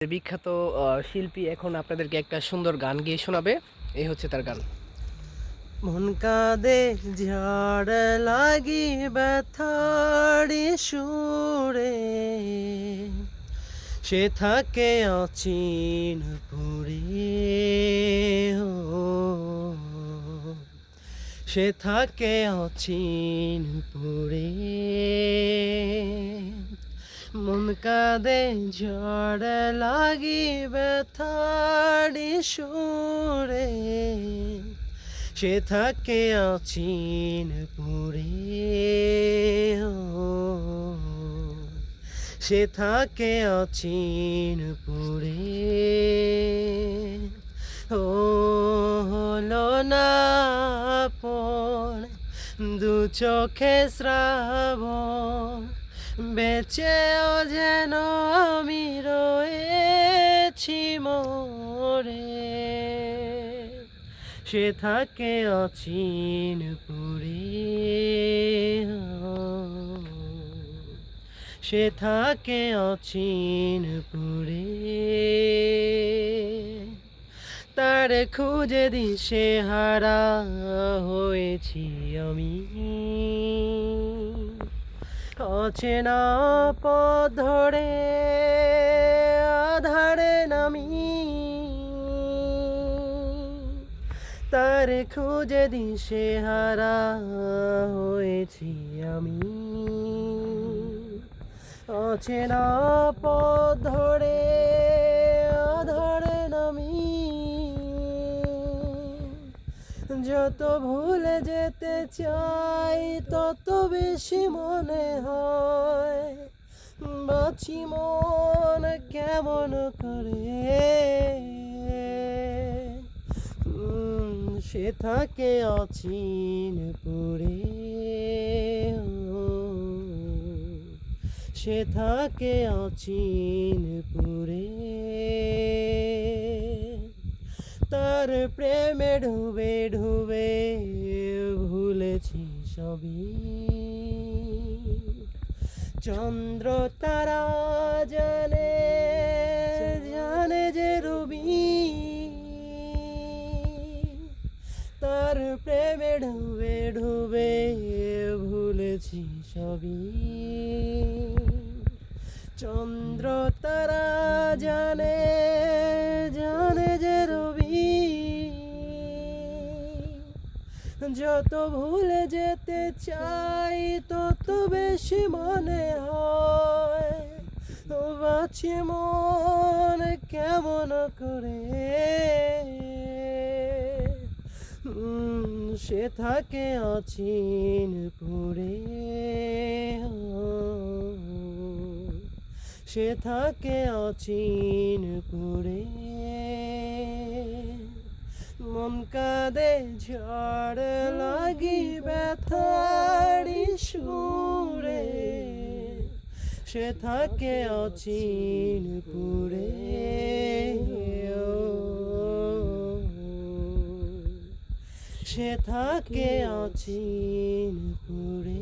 বিখ্যাত শিল্পী এখন আপনাদেরকে একটা সুন্দর গান গেয়ে শোনাবে। এই হচ্ছে তার গান। মন কাঁদে ঝড় লাগি ব্যথারি সুরে, সে থাকে অচিন পুরে। ও, সে থাকে অচিন পুরে। মন কাঁদে ঝড় লাগি ব্যথারি সুরে, সে থাকে অচিন পুরে। ও, সে থাকে অচিন পুরে। ও হলো না আপন, দু চোখে শ্রাবণ, বেঁচেও যেন আমি রয়েছি মোরে। সে থাকে অচিন পুরে। সে থাকে অচিন পুরে। তার খুঁজে দিশে হারা হয়েছি আমি, অচেনা পথ ধরে আধারে নামি। তার খুঁজে দিশে হারা হয়েছি আমি, অচেনা পথ ধরে আধারে নামি। যত ভুলে যেতে চাই তত বেশি মনে হয় বাঁচি মন কেমন করে। সে থাকে অচিন পুরে। সে থাকে অচিন পুরে। তার প্রেমে ডুবে ডুবে ভুলেছি সবই। চন্দ্র তারা জানে জানে যে রবি, তার প্রেমে ডুবে ডুবে ভুলেছি সবই। চন্দ্র তারা জানে জানে যে রবি, যত ভুলে যেতে চাই তত বেশি মনে হয় বাঁচি মন কেমন করে। সে থাকে অচিন পুরে। সে থাকে অচিন পুরে। মন কাঁদে ঝড় লাগি ব্যথারি সুরে, সে থাকে অচিন পুরে। সে থাকে অচিন পুরে।